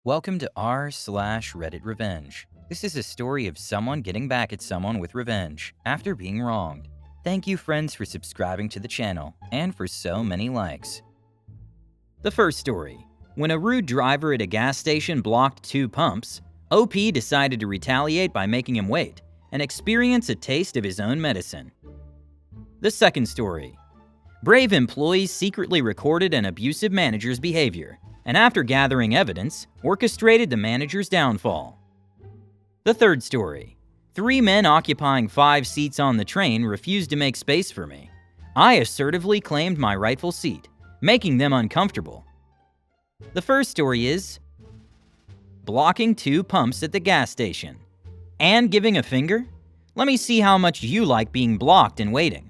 Welcome to r/Reddit Revenge. This is a story of someone getting back at someone with revenge after being wronged. Thank you, friends, for subscribing to the channel and for so many likes. The first story. When a rude driver at a gas station blocked two pumps, OP decided to retaliate by making him wait and experience a taste of his own medicine. The second story. Brave employees secretly recorded an abusive manager's behavior, and after gathering evidence, orchestrated the manager's downfall. The third story. 3 men occupying 5 seats on the train refused to make space for me. I assertively claimed my rightful seat, making them uncomfortable. The first story is blocking 2 pumps at the gas station. And giving a finger? Let me see how much you like being blocked and waiting.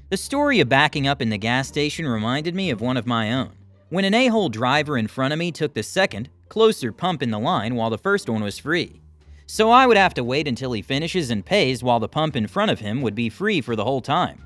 The story of backing up in the gas station reminded me of one of my own, when an a-hole driver in front of me took the second, closer pump in the line while the first one was free. So I would have to wait until he finishes and pays while the pump in front of him would be free for the whole time.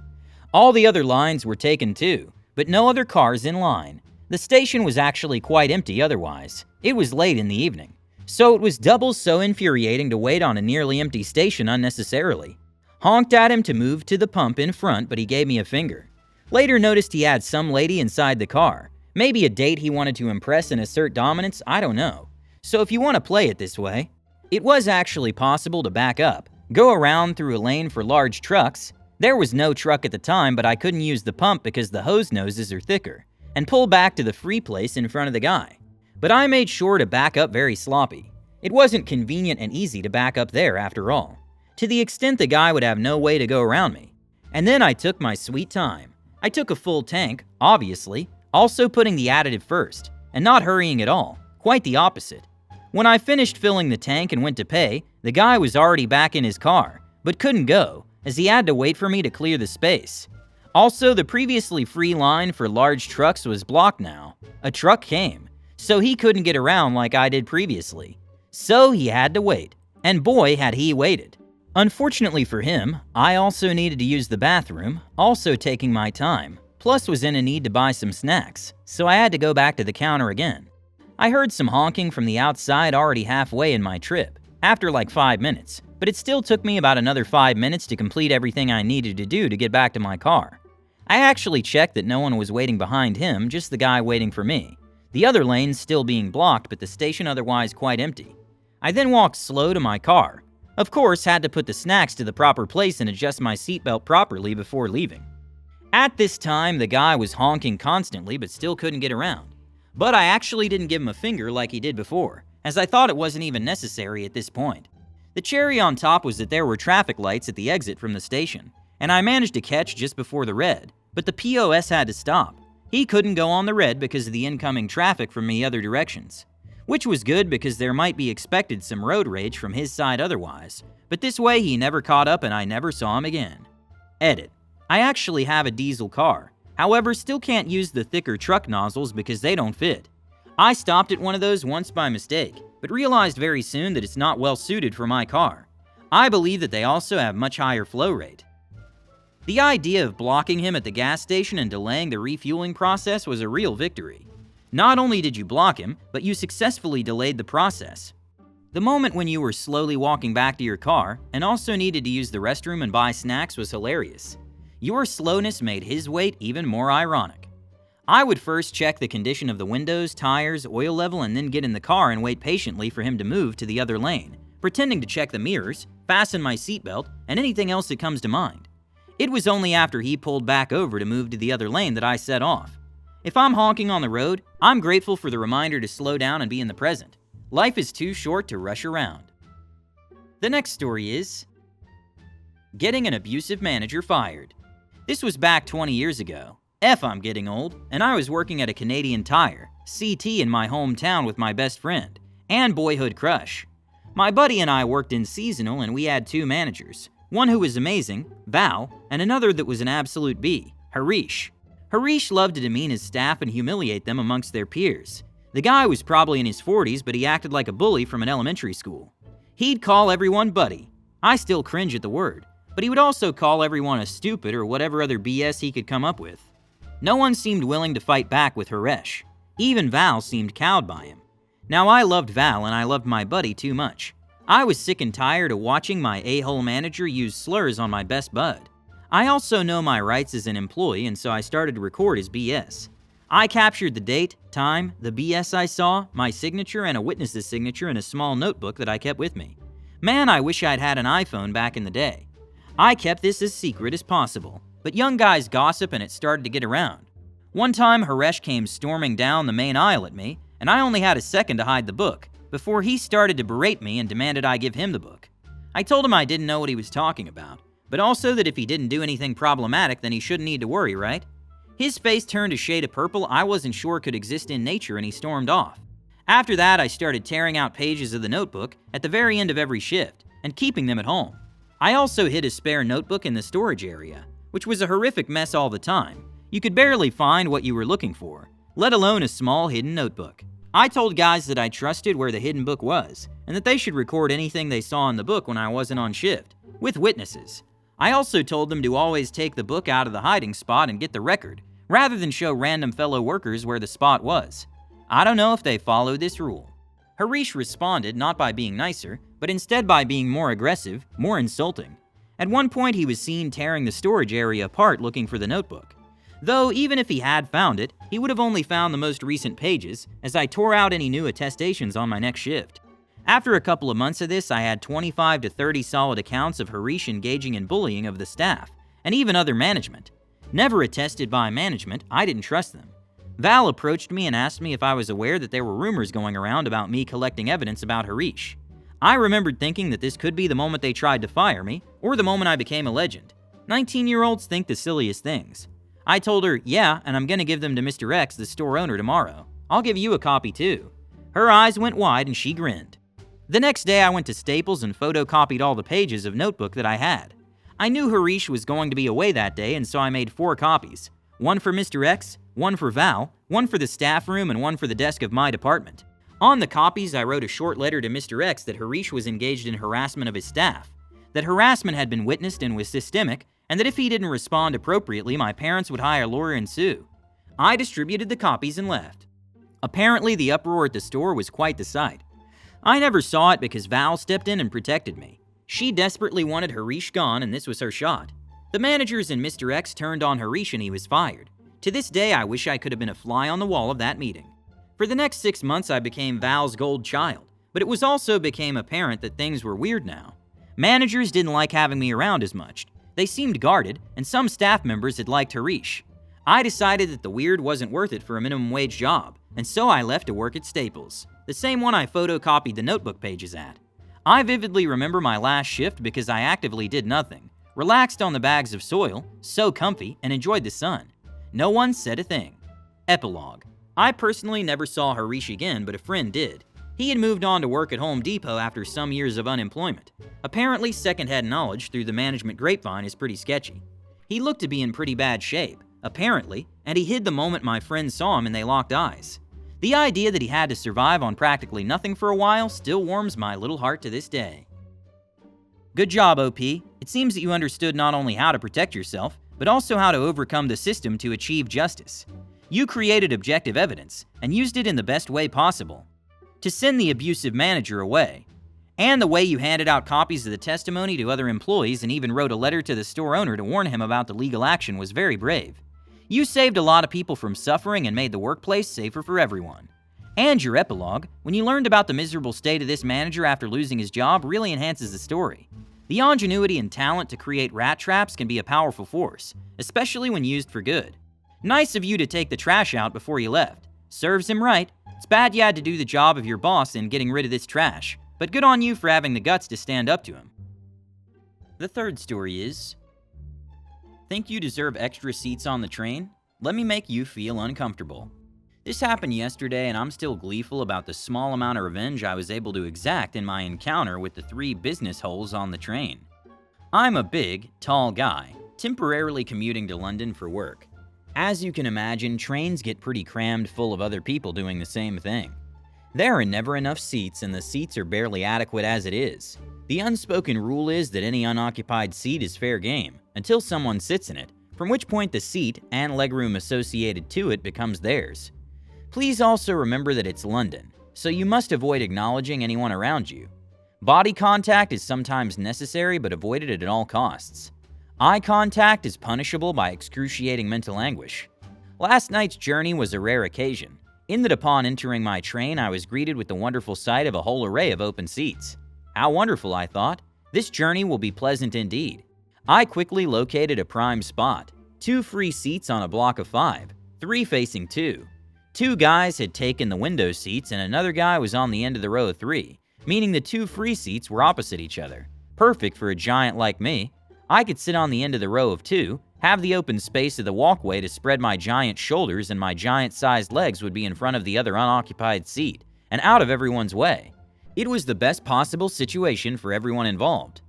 All the other lines were taken too, but no other cars in line. The station was actually quite empty otherwise. It was late in the evening, so it was double so infuriating to wait on a nearly empty station unnecessarily. Honked at him to move to the pump in front, but he gave me a finger. Later noticed he had some lady inside the car. Maybe a date he wanted to impress and assert dominance, I don't know. So if you want to play it this way, it was actually possible to back up, go around through a lane for large trucks. There was no truck at the time, but I couldn't use the pump because the hose noses are thicker, and pull back to the free place in front of the guy. But I made sure to back up very sloppy. It wasn't convenient and easy to back up there after all, to the extent the guy would have no way to go around me. And then I took my sweet time. I took a full tank, obviously, also putting the additive first, and not hurrying at all, quite the opposite. When I finished filling the tank and went to pay, the guy was already back in his car, but couldn't go, as he had to wait for me to clear the space. Also, the previously free line for large trucks was blocked now. A truck came, so he couldn't get around like I did previously. So he had to wait, and boy had he waited. Unfortunately for him, I also needed to use the bathroom, also taking my time. Plus was in a need to buy some snacks, so I had to go back to the counter again. I heard some honking from the outside already halfway in my trip, after like 5 minutes, but it still took me about another 5 minutes to complete everything I needed to do to get back to my car. I actually checked that no one was waiting behind him, just the guy waiting for me. The other lanes still being blocked, but the station otherwise quite empty. I then walked slow to my car. Of course, had to put the snacks to the proper place and adjust my seatbelt properly before leaving. At this time, the guy was honking constantly but still couldn't get around. But I actually didn't give him a finger like he did before, as I thought it wasn't even necessary at this point. The cherry on top was that there were traffic lights at the exit from the station, and I managed to catch just before the red, but the POS had to stop. He couldn't go on the red because of the incoming traffic from the other directions, which was good because there might be expected some road rage from his side otherwise, but this way he never caught up and I never saw him again. Edit. I actually have a diesel car, however still can't use the thicker truck nozzles because they don't fit. I stopped at one of those once by mistake, but realized very soon that it's not well suited for my car. I believe that they also have much higher flow rate. The idea of blocking him at the gas station and delaying the refueling process was a real victory. Not only did you block him, but you successfully delayed the process. The moment when you were slowly walking back to your car and also needed to use the restroom and buy snacks was hilarious. Your slowness made his wait even more ironic. I would first check the condition of the windows, tires, oil level, and then get in the car and wait patiently for him to move to the other lane, pretending to check the mirrors, fasten my seatbelt, and anything else that comes to mind. It was only after he pulled back over to move to the other lane that I set off. If I'm honking on the road, I'm grateful for the reminder to slow down and be in the present. Life is too short to rush around. The next story is getting an abusive manager fired. This was back 20 years ago. I'm getting old, and I was working at a Canadian Tire, CT, in my hometown with my best friend and boyhood crush. My buddy and I worked in seasonal, and we had 2 managers, one who was amazing, Val, and another that was an absolute B, Harish. Harish loved to demean his staff and humiliate them amongst their peers. The guy was probably in his 40s, but he acted like a bully from an elementary school. He'd call everyone buddy. I still cringe at the word. But he would also call everyone a stupid or whatever other BS he could come up with. No one seemed willing to fight back with Harish. Even Val seemed cowed by him. Now, I loved Val and I loved my buddy too much. I was sick and tired of watching my a-hole manager use slurs on my best bud. I also know my rights as an employee, and so I started to record his BS. I captured the date, time, the BS I saw, my signature, and a witness's signature in a small notebook that I kept with me. Man, I wish I'd had an iPhone back in the day. I kept this as secret as possible, but young guys gossip and it started to get around. One time, Haresh came storming down the main aisle at me, and I only had a second to hide the book before he started to berate me and demanded I give him the book. I told him I didn't know what he was talking about, but also that if he didn't do anything problematic, then he shouldn't need to worry, right? His face turned a shade of purple I wasn't sure could exist in nature, and he stormed off. After that, I started tearing out pages of the notebook at the very end of every shift and keeping them at home. I also hid a spare notebook in the storage area, which was a horrific mess all the time. You could barely find what you were looking for, let alone a small hidden notebook. I told guys that I trusted where the hidden book was, and that they should record anything they saw in the book when I wasn't on shift, with witnesses. I also told them to always take the book out of the hiding spot and get the record, rather than show random fellow workers where the spot was. I don't know if they followed this rule. Harish responded not by being nicer, but instead by being more aggressive, more insulting. At one point, he was seen tearing the storage area apart looking for the notebook. Though, even if he had found it, he would have only found the most recent pages, as I tore out any new attestations on my next shift. After a couple of months of this, I had 25 to 30 solid accounts of Harish engaging in bullying of the staff, and even other management. Never attested by management, I didn't trust them. Val approached me and asked me if I was aware that there were rumors going around about me collecting evidence about Harish. I remembered thinking that this could be the moment they tried to fire me, or the moment I became a legend. 19-year-olds think the silliest things. I told her, yeah, and I'm gonna give them to Mr. X, the store owner, tomorrow. I'll give you a copy too. Her eyes went wide and she grinned. The next day I went to Staples and photocopied all the pages of notebook that I had. I knew Harish was going to be away that day, and so I made 4 copies. One for Mr. X, one for Val, one for the staff room, and one for the desk of my department. On the copies, I wrote a short letter to Mr. X that Harish was engaged in harassment of his staff, that harassment had been witnessed and was systemic, and that if he didn't respond appropriately, my parents would hire a lawyer and sue. I distributed the copies and left. Apparently, the uproar at the store was quite the sight. I never saw it because Val stepped in and protected me. She desperately wanted Harish gone, and this was her shot. The managers and Mr. X turned on Harish and he was fired. To this day, I wish I could have been a fly on the wall of that meeting. For the next 6 months, I became Val's gold child, but it was also became apparent that things were weird now. Managers didn't like having me around as much. They seemed guarded, and some staff members had liked Harish. I decided that the weird wasn't worth it for a minimum wage job, and so I left to work at Staples, the same one I photocopied the notebook pages at. I vividly remember my last shift because I actively did nothing, relaxed on the bags of soil, so comfy, and enjoyed the sun. No one said a thing. Epilogue. I personally never saw Harish again, but a friend did. He had moved on to work at Home Depot after some years of unemployment. Apparently, secondhand knowledge through the management grapevine is pretty sketchy. He looked to be in pretty bad shape, apparently, and he hid the moment my friends saw him and they locked eyes. The idea that he had to survive on practically nothing for a while still warms my little heart to this day. Good job, OP. It seems that you understood not only how to protect yourself, but also how to overcome the system to achieve justice. You created objective evidence and used it in the best way possible to send the abusive manager away. And the way you handed out copies of the testimony to other employees and even wrote a letter to the store owner to warn him about the legal action was very brave. You saved a lot of people from suffering and made the workplace safer for everyone. And your epilogue, when you learned about the miserable state of this manager after losing his job, really enhances the story. The ingenuity and talent to create rat traps can be a powerful force, especially when used for good. Nice of you to take the trash out before you left. Serves him right. It's bad you had to do the job of your boss in getting rid of this trash, but good on you for having the guts to stand up to him. The third story is, think you deserve extra seats on the train? Let me make you feel uncomfortable. This happened yesterday, and I'm still gleeful about the small amount of revenge I was able to exact in my encounter with the 3 business holes on the train. I'm a big, tall guy, temporarily commuting to London for work. As you can imagine, trains get pretty crammed full of other people doing the same thing. There are never enough seats, and the seats are barely adequate as it is. The unspoken rule is that any unoccupied seat is fair game, until someone sits in it, from which point the seat and legroom associated to it becomes theirs. Please also remember that it's London, so you must avoid acknowledging anyone around you. Body contact is sometimes necessary but avoided at all costs. Eye contact is punishable by excruciating mental anguish. Last night's journey was a rare occasion, in that upon entering my train I was greeted with the wonderful sight of a whole array of open seats. How wonderful, I thought. This journey will be pleasant indeed. I quickly located a prime spot. 2 free seats on a block of 5, 3 facing 2. 2 guys had taken the window seats and another guy was on the end of the row of 3, meaning the 2 free seats were opposite each other. Perfect for a giant like me. I could sit on the end of the row of 2, have the open space of the walkway to spread my giant shoulders, and my giant-sized legs would be in front of the other unoccupied seat and out of everyone's way. It was the best possible situation for everyone involved.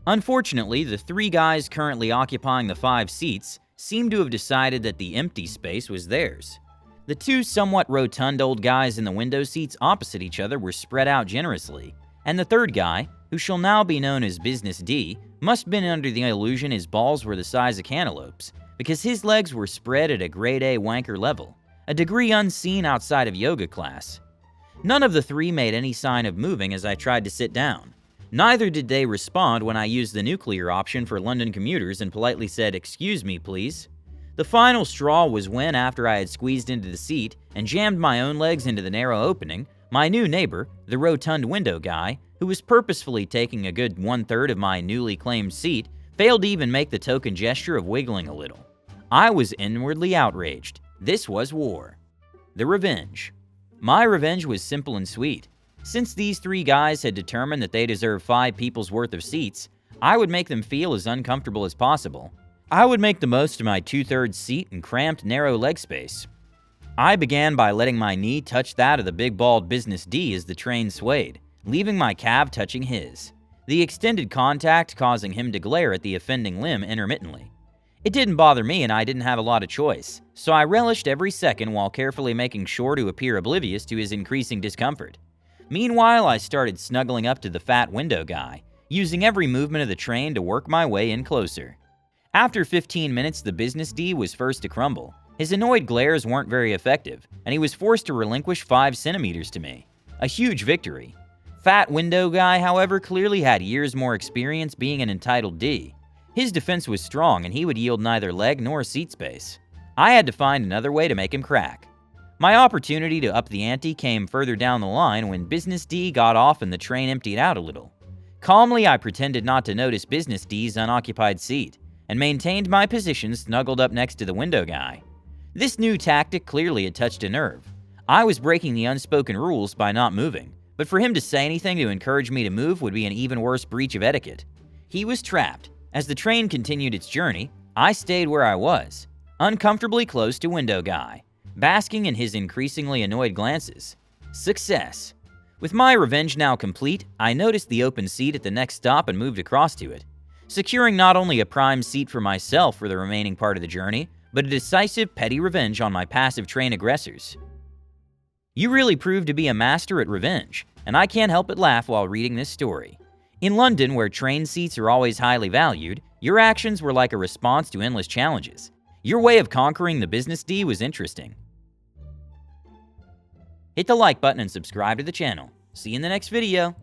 Unfortunately, the 3 guys currently occupying the 5 seats seemed to have decided that the empty space was theirs. The 2 somewhat rotund old guys in the window seats opposite each other were spread out generously, and the 3rd guy, who shall now be known as Business D, must have been under the illusion his balls were the size of cantaloupes, because his legs were spread at a grade A wanker level, a degree unseen outside of yoga class. None of the 3 made any sign of moving as I tried to sit down. Neither did they respond when I used the nuclear option for London commuters and politely said, "Excuse me, please." The final straw was when, after I had squeezed into the seat and jammed my own legs into the narrow opening, my new neighbor, the rotund window guy, who was purposefully taking a good 1/3 of my newly claimed seat, failed to even make the token gesture of wiggling a little. I was inwardly outraged. This was war. The revenge. My revenge was simple and sweet. Since these 3 guys had determined that they deserved 5 people's worth of seats, I would make them feel as uncomfortable as possible. I would make the most of my 2/3 seat and cramped, narrow leg space. I began by letting my knee touch that of the big bald Business D as the train swayed, leaving my calf touching his, the extended contact causing him to glare at the offending limb intermittently. It didn't bother me and I didn't have a lot of choice, so I relished every second while carefully making sure to appear oblivious to his increasing discomfort. Meanwhile, I started snuggling up to the fat window guy, using every movement of the train to work my way in closer. After 15 minutes, the Business D was first to crumble. His annoyed glares weren't very effective, and he was forced to relinquish 5 centimeters to me. A huge victory. Fat window guy, however, clearly had years more experience being an entitled D. His defense was strong, and he would yield neither leg nor seat space. I had to find another way to make him crack. My opportunity to up the ante came further down the line when Business D got off and the train emptied out a little. Calmly, I pretended not to notice Business D's unoccupied seat, and maintained my position snuggled up next to the window guy. This new tactic clearly had touched a nerve. I was breaking the unspoken rules by not moving, but for him to say anything to encourage me to move would be an even worse breach of etiquette. He was trapped. As the train continued its journey, I stayed where I was, uncomfortably close to window guy, basking in his increasingly annoyed glances. Success. With my revenge now complete, I noticed the open seat at the next stop and moved across to it, securing not only a prime seat for myself for the remaining part of the journey, but a decisive petty revenge on my passive train aggressors. You really proved to be a master at revenge, and I can't help but laugh while reading this story. In London, where train seats are always highly valued, your actions were like a response to endless challenges. Your way of conquering the Business D was interesting. Hit the like button and subscribe to the channel. See you in the next video.